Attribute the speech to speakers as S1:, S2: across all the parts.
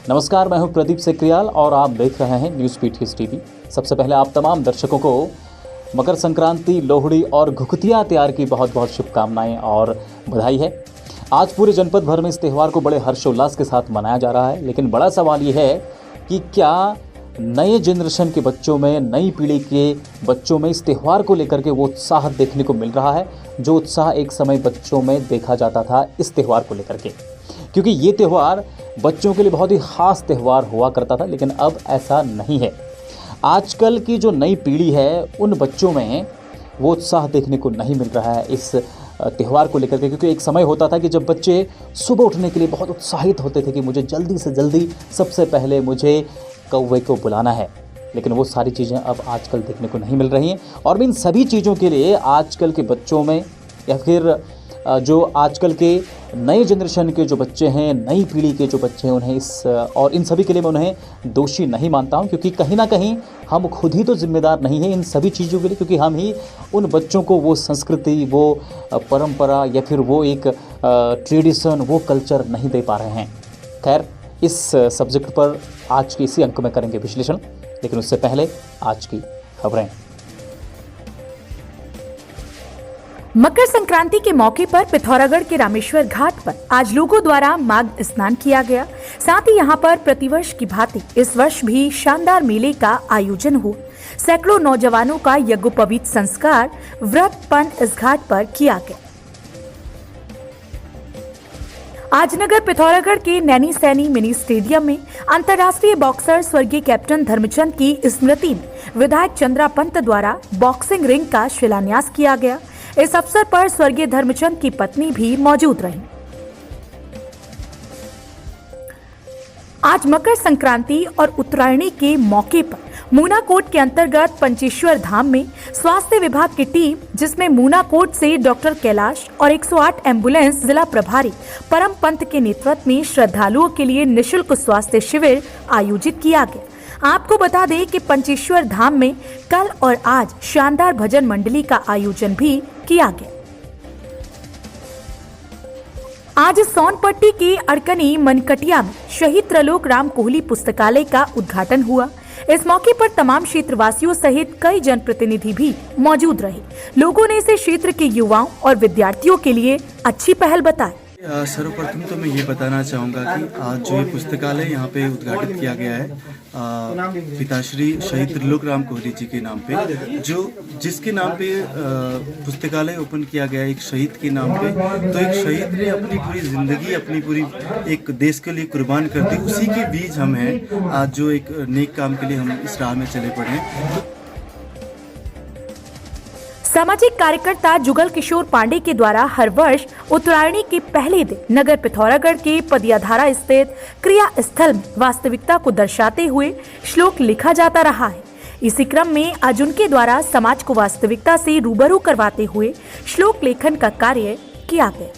S1: नमस्कार, मैं हूं प्रदीप सेक्रियाल और आप देख रहे हैं न्यूज़ पीटीएस टीवी। सबसे पहले आप तमाम दर्शकों को मकर संक्रांति, लोहड़ी और घुघुतिया त्योहार की बहुत बहुत शुभकामनाएं और बधाई है। आज पूरे जनपद भर में इस त्यौहार को बड़े हर्षोल्लास के साथ मनाया जा रहा है, लेकिन बड़ा सवाल ये है कि क्या नए जनरेशन के बच्चों में, नई पीढ़ी के बच्चों में इस त्यौहार को लेकर के वो उत्साह देखने को मिल रहा है जो उत्साह एक समय बच्चों में देखा जाता था इस त्यौहार को लेकर के। क्योंकि ये त्यौहार बच्चों के लिए बहुत ही खास त्यौहार हुआ करता था, लेकिन अब ऐसा नहीं है। आजकल की जो नई पीढ़ी है उन बच्चों में वो उत्साह देखने को नहीं मिल रहा है इस त्यौहार को लेकर के। क्योंकि एक समय होता था कि जब बच्चे सुबह उठने के लिए बहुत उत्साहित होते थे कि मुझे जल्दी से जल्दी सबसे पहले मुझे कौवे को बुलाना है, लेकिन वो सारी चीज़ें अब आजकल देखने को नहीं मिल रही हैं। और इन सभी चीज़ों के लिए आजकल के बच्चों में या फिर जो आजकल के नए जनरेशन के जो बच्चे हैं, नई पीढ़ी के जो बच्चे हैं, उन्हें और इन सभी के लिए मैं उन्हें दोषी नहीं मानता हूं, क्योंकि कहीं ना कहीं हम खुद ही तो जिम्मेदार नहीं हैं इन सभी चीज़ों के लिए, क्योंकि हम ही उन बच्चों को वो संस्कृति, वो परंपरा या फिर वो एक ट्रेडिशन, वो कल्चर नहीं दे पा रहे हैं। खैर, इस सब्जेक्ट पर आज के इसी अंक में करेंगे विश्लेषण, लेकिन उससे पहले आज की खबरें।
S2: मकर संक्रांति के मौके पर पिथौरागढ़ के रामेश्वर घाट पर आज लोगों द्वारा माघ स्नान किया गया। साथ ही यहां पर प्रतिवर्ष की भांति इस वर्ष भी शानदार मेले का आयोजन हुआ। सैकड़ों नौजवानों का यज्ञोपवीत संस्कार व्रतपन इस घाट पर किया गया। आज नगर पिथौरागढ़ के नैनी सैनी मिनी स्टेडियम में अंतर्राष्ट्रीय बॉक्सर स्वर्गीय कैप्टन धर्मचंद की स्मृति में विधायक चंद्रा पंत द्वारा बॉक्सिंग रिंग का शिलान्यास किया गया। इस अवसर पर स्वर्गीय धर्मचंद की पत्नी भी मौजूद रहीं। आज मकर संक्रांति और उत्तरायणी के मौके पर मूनाकोट के अंतर्गत पंचेश्वर धाम में स्वास्थ्य विभाग की टीम, जिसमें मूनाकोट से डॉक्टर कैलाश और 108 एम्बुलेंस जिला प्रभारी परम पंत के नेतृत्व में श्रद्धालुओं के लिए निःशुल्क स्वास्थ्य शिविर आयोजित किया गया। आपको बता दें कि पंचेश्वर धाम में कल और आज शानदार भजन मंडली का आयोजन भी किया गया। आज सोनपट्टी के अड़कनी मनकटिया में शहीद त्रिलोक राम कोहली पुस्तकालय का उद्घाटन हुआ। इस मौके पर तमाम क्षेत्रवासियों सहित कई जनप्रतिनिधि भी मौजूद रहे। लोगों ने इसे क्षेत्र के युवाओं और विद्यार्थियों के लिए अच्छी पहल बताई।
S3: सर्वप्रथम तो मैं ये बताना चाहूँगा कि आज जो ये पुस्तकालय यहाँ पे उद्घाटित किया गया है पिताश्री शहीद त्रिलोक राम कोहली जी के नाम पे, जो जिसके नाम पे पुस्तकालय ओपन किया गया है एक शहीद के नाम पे। तो एक शहीद ने अपनी पूरी जिंदगी, अपनी पूरी एक देश के लिए कुर्बान कर दी, उसी के बीज हम हैं आज जो एक नेक काम के लिए हम इस राह में चले पड़े हैं।
S2: सामाजिक कार्यकर्ता जुगल किशोर पांडे के द्वारा हर वर्ष उत्तरायणी के पहले दिन नगर पिथौरागढ़ के पदियाधारा स्थित क्रिया स्थल में वास्तविकता को दर्शाते हुए श्लोक लिखा जाता रहा है। इसी क्रम में आज उनके द्वारा समाज को वास्तविकता से रूबरू करवाते हुए श्लोक लेखन का कार्य किया गया।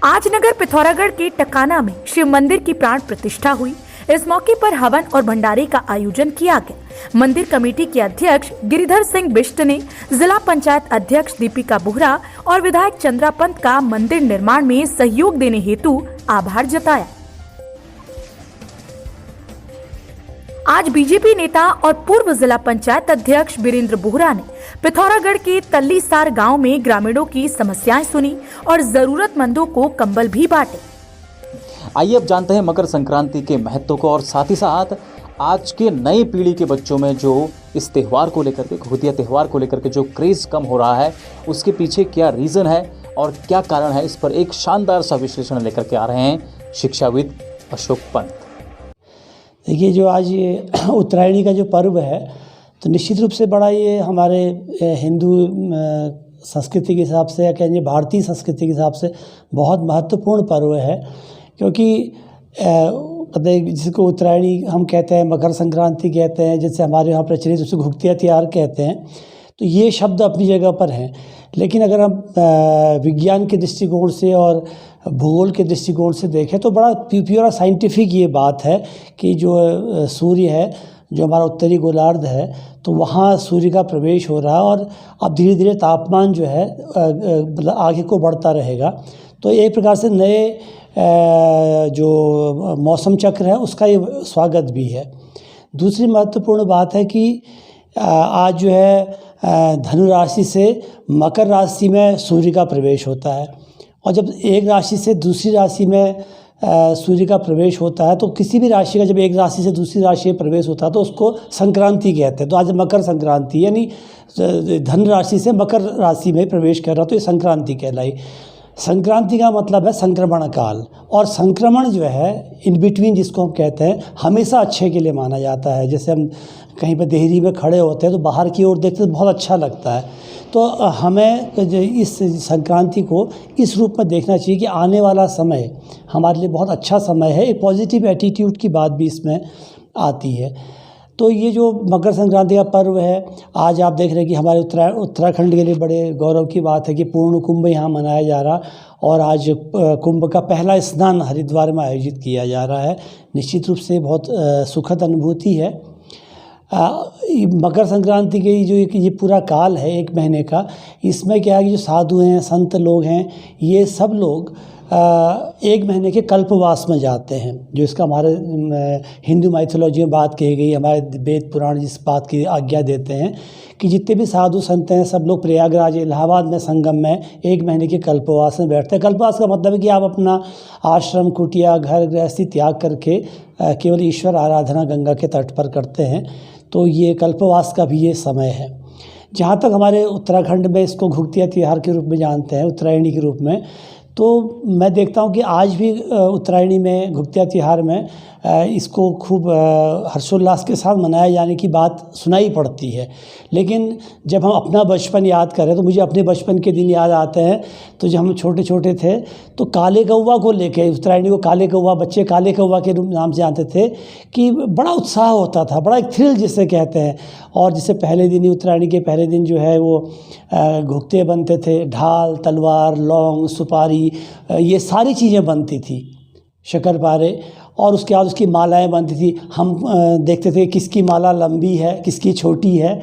S2: आज नगर पिथौरागढ़ के टकाना में शिव मंदिर की प्राण प्रतिष्ठा हुई। इस मौके पर हवन और भंडारे का आयोजन किया गया। मंदिर कमेटी के अध्यक्ष गिरिधर सिंह बिष्ट ने जिला पंचायत अध्यक्ष दीपिका बोहरा और विधायक चंद्रा पंत का मंदिर निर्माण में सहयोग देने हेतु आभार जताया। आज बीजेपी नेता और पूर्व जिला पंचायत अध्यक्ष वीरेंद्र बोहरा ने पिथौरागढ़ के तल्लीसार गांव में ग्रामीणों की समस्याएं सुनी और जरूरतमंदों को कंबल भी बांटे।
S1: आइए अब जानते हैं मकर संक्रांति के महत्व को और साथ ही साथ आज के नई पीढ़ी के बच्चों में जो इस त्यौहार को लेकर के, घुघुतिया त्यौहार को लेकर के जो क्रेज़ कम हो रहा है, उसके पीछे क्या रीज़न है और क्या कारण है, इस पर एक शानदार सा विश्लेषण लेकर के आ रहे हैं शिक्षाविद अशोक पंत।
S4: देखिए, जो आज ये उत्तरायणी का जो पर्व है, तो निश्चित रूप से बड़ा ये हमारे हिंदू संस्कृति के हिसाब से या कहेंगे भारतीय संस्कृति के हिसाब से बहुत महत्वपूर्ण पर्व है। क्योंकि जिसको उत्तरायणी हम कहते हैं, मकर संक्रांति कहते हैं, जैसे हमारे यहाँ प्रचलित उसको घुघुतिया त्योहार कहते हैं, तो ये शब्द अपनी जगह पर हैं। लेकिन अगर हम विज्ञान के दृष्टिकोण से और भूगोल के दृष्टिकोण से देखें तो बड़ा प्योर साइंटिफिक ये बात है कि जो सूर्य है, जो हमारा उत्तरी गोलार्ध है, तो वहाँ सूर्य का प्रवेश हो रहा है और अब धीरे धीरे तापमान जो है मतलब आगे को बढ़ता रहेगा। तो एक प्रकार से नए जो मौसम चक्र है उसका ये स्वागत भी है। दूसरी महत्वपूर्ण बात है कि आज जो है धनु राशि से मकर राशि में सूर्य का प्रवेश होता है, और जब एक राशि से दूसरी राशि में सूर्य का प्रवेश होता है, तो किसी भी राशि का जब एक राशि से दूसरी राशि में प्रवेश होता है तो उसको संक्रांति कहते हैं। तो आज मकर संक्रांति, यानी धनु राशि से मकर राशि में प्रवेश कर रहा, तो ये संक्रांति कहलाई। संक्रांति का मतलब है संक्रमण काल, और संक्रमण जो है इन बिटवीन जिसको हम कहते हैं हमेशा अच्छे के लिए माना जाता है। जैसे हम कहीं पर देहरी में खड़े होते हैं तो बाहर की ओर देखते तो बहुत अच्छा लगता है। तो हमें इस संक्रांति को इस रूप में देखना चाहिए कि आने वाला समय हमारे लिए बहुत अच्छा समय है। एक पॉजिटिव एटीट्यूड की बात भी इसमें आती है। तो ये जो मकर संक्रांति का पर्व है, आज आप देख रहे हैं कि हमारे उत्तराखंड के लिए बड़े गौरव की बात है कि पूर्ण कुंभ यहाँ मनाया जा रहा, और आज कुंभ का पहला स्नान हरिद्वार में आयोजित किया जा रहा है। निश्चित रूप से बहुत सुखद अनुभूति है। मकर संक्रांति के जो ये पूरा काल है 1 महीने का, इसमें क्या है कि जो साधु हैं, संत लोग हैं, ये सब लोग 1 महीने के कल्पवास में जाते हैं। जो इसका हमारे हिंदू माइथोलॉजी में बात कही गई, हमारे वेद पुराण जिस बात की आज्ञा देते हैं कि जितने भी साधु संत हैं सब लोग प्रयागराज इलाहाबाद में संगम में 1 महीने के कल्पवास में बैठते हैं। कल्पवास का मतलब है कि आप अपना आश्रम, कुटिया, घर गृहस्थी त्याग करके केवल ईश्वर आराधना गंगा के तट पर करते हैं। तो ये कल्पवास का भी ये समय है। जहाँ तक हमारे उत्तराखंड में इसको घुघतिया त्यौहार के रूप में जानते हैं, उत्तरायणी के रूप में, तो मैं देखता हूँ कि आज भी उत्तरायणी में, घुघतिया त्यौहार में इसको खूब हर्षोल्लास के साथ मनाए जाने की बात सुनाई पड़ती है। लेकिन जब हम अपना बचपन याद करें तो मुझे अपने बचपन के दिन याद आते हैं। तो जब हम छोटे छोटे थे तो काले कौवा को लेके, उत्तरायणी को काले कौवा, बच्चे काले कौवा के नाम से जानते थे, कि बड़ा उत्साह होता था, बड़ा एक थ्रिल जिसे कहते हैं। और जिसे पहले दिन ही, उत्तरायणी के पहले दिन जो है वो घुघते बनते थे, ढाल, तलवार, लौंग, सुपारी, ये सारी चीज़ें बनती थी, शक्करपारे, और उसके बाद उसकी मालाएं बनती थी। हम देखते थे किसकी माला लंबी है, किसकी छोटी है।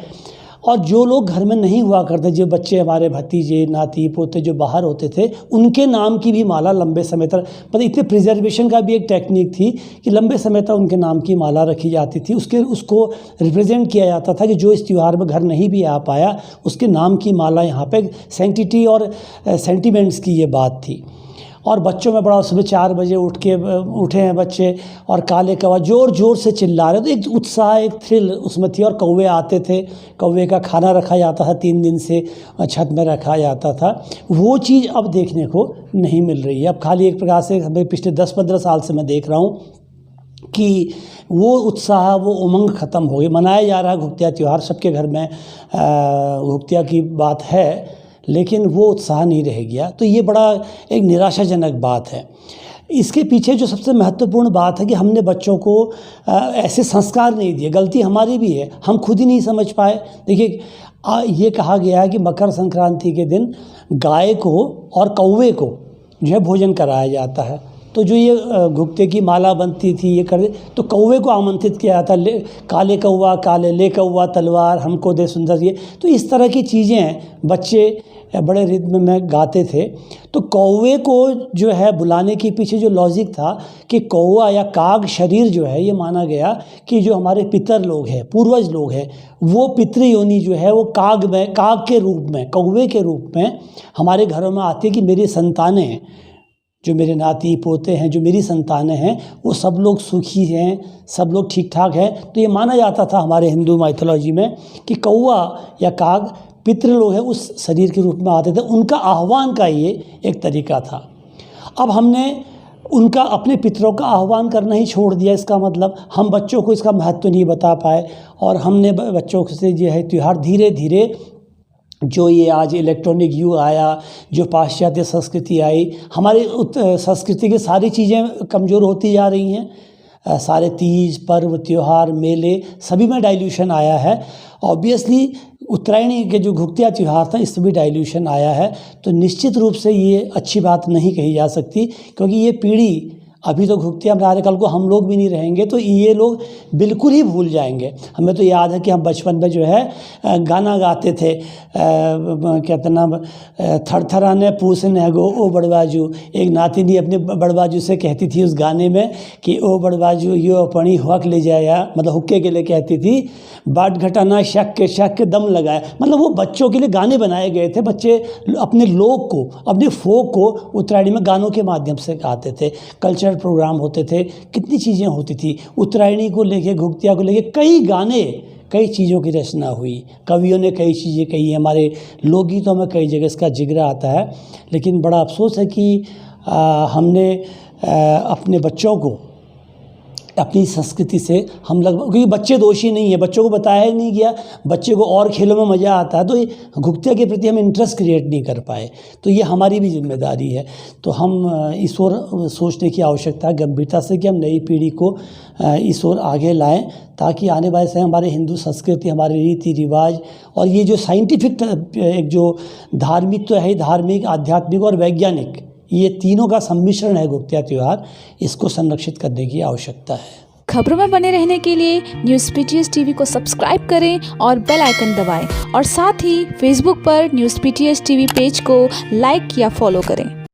S4: और जो लोग घर में नहीं हुआ करते, जो बच्चे हमारे भतीजे, नाती, पोते जो बाहर होते थे, उनके नाम की भी माला लंबे समय तक, मतलब इतने प्रिजर्वेशन का भी एक टेक्निक थी कि लंबे समय तक उनके नाम की माला रखी जाती थी। उसको रिप्रेजेंट किया जाता था कि जो इस त्यौहार में घर नहीं भी आ पाया, उसके नाम की माला यहाँ पे सैंक्टिटी और सेंटिमेंट्स की ये बात थी। और बच्चों में बड़ा, सुबह 4 बजे उठे हैं बच्चे, और काले कौवा ज़ोर ज़ोर से चिल्ला रहे। तो एक उत्साह, एक थ्रिल उसमें थी। और कौवे आते थे, कौवे का खाना रखा जाता था, 3 दिन से छत में रखा जाता था। वो चीज़ अब देखने को नहीं मिल रही है। अब खाली एक प्रकार से हमें पिछले 10-15 साल से मैं देख रहा हूँ कि वो उत्साह, वो उमंग ख़त्म हो गई। मनाया जा रहा है घुघतिया त्यौहार, सबके घर में घुघतिया की बात है, लेकिन वो उत्साह नहीं रह गया। तो ये बड़ा एक निराशाजनक बात है। इसके पीछे जो सबसे महत्वपूर्ण बात है कि हमने बच्चों को ऐसे संस्कार नहीं दिए। गलती हमारी भी है, हम खुद ही नहीं समझ पाए। देखिए, ये कहा गया है कि मकर संक्रांति के दिन गाय को और कौवे को जो है भोजन कराया जाता है। तो जो ये घुघते की माला बनती थी, ये कर, तो कौवे को आमंत्रित किया जाता, ले काले कौवा, काले ले कौवा तलवार, हमको दे सुंदर ये। तो इस तरह की चीज़ें बच्चे बड़े रिद्म में गाते थे। तो कौवे को जो है बुलाने के पीछे जो लॉजिक था कि कौवा या काग शरीर जो है, ये माना गया कि जो हमारे पितर लोग हैं, पूर्वज लोग हैं, वो पितृ योनि जो है वो काग के रूप में, कौवे के रूप में हमारे घरों में आती है कि मेरी संतानें, जो मेरे नाती पोते हैं, जो मेरी संतानें हैं, वो सब लोग सुखी हैं, सब लोग ठीक ठाक हैं। तो ये माना जाता था हमारे हिंदू माइथोलॉजी में कि कौवा या काग पितृ लोग हैं, उस शरीर के रूप में आते थे। उनका आह्वान का ये एक तरीका था। अब हमने उनका, अपने पितरों का आह्वान करना ही छोड़ दिया। इसका मतलब हम बच्चों को इसका महत्व नहीं बता पाए, और हमने बच्चों से जो है त्यौहार धीरे धीरे, जो ये आज इलेक्ट्रॉनिक युग आया, जो पाश्चात्य संस्कृति आई, हमारी संस्कृति की सारी चीज़ें कमज़ोर होती जा रही हैं। सारे तीज, पर्व, त्यौहार, मेले, सभी में डाइल्यूशन आया है। ऑब्वियसली उत्तरायणी के जो घुघतिया त्यौहार था, इसमें भी डाइल्यूशन आया है। तो निश्चित रूप से ये अच्छी बात नहीं कही जा सकती, क्योंकि ये पीढ़ी अभी तो घुघतिया में रह रहे, कल को हम लोग भी नहीं रहेंगे तो ये लोग बिल्कुल ही भूल जाएंगे। हमें तो याद है कि हम बचपन में जो है गाना गाते थे, कहते नाम थरथराने पूछने गो ओ बड़बाजू। एक नातिनी अपने बड़बाजू से कहती थी उस गाने में कि ओ बड़बाजू यो अपनी हक ले जाया, मतलब हुक्के के लिए कहती थी। बाट घटाना शक के शक दम लगाया, मतलब वो बच्चों के लिए गाने बनाए गए थे। बच्चे अपने लोक को, अपने फोक को उत्तरायणी में गानों के माध्यम से गाते थे। कल्चरल प्रोग्राम होते थे, कितनी चीज़ें होती थी। उत्तरायणी को लेके, घुघतिया को लेके कई गाने, कई चीज़ों की रचना हुई। कवियों ने कई चीज़ें कही हैं, हमारे लोकगीतों में कई जगह इसका जिक्र आता है। लेकिन बड़ा अफसोस है कि हमने अपने बच्चों को अपनी संस्कृति से हम लगभग, क्योंकि बच्चे दोषी नहीं है, बच्चों को बताया ही नहीं गया, बच्चे को और खेलों में मज़ा आता है, तो ये घुघतिया के प्रति हम इंटरेस्ट क्रिएट नहीं कर पाए। तो ये हमारी भी जिम्मेदारी है। तो हम इस ओर सोचने की आवश्यकता है गंभीरता से कि हम नई पीढ़ी को इस ओर आगे लाएं, ताकि आने वाले समय हमारे हिंदू संस्कृति, हमारे रीति रिवाज और ये जो साइंटिफिक एक जो धार्मिक तो है, धार्मिक, आध्यात्मिक और वैज्ञानिक, ये तीनों का सम्मिश्रण है घुघतिया त्यौहार, इसको संरक्षित करने की आवश्यकता है।
S5: खबरों में बने रहने के लिए न्यूज़ पीटीएस टीवी को सब्सक्राइब करें और बेल आइकन दबाएं, और साथ ही फेसबुक पर न्यूज़ पीटीएस टीवी पेज को लाइक या फॉलो करें।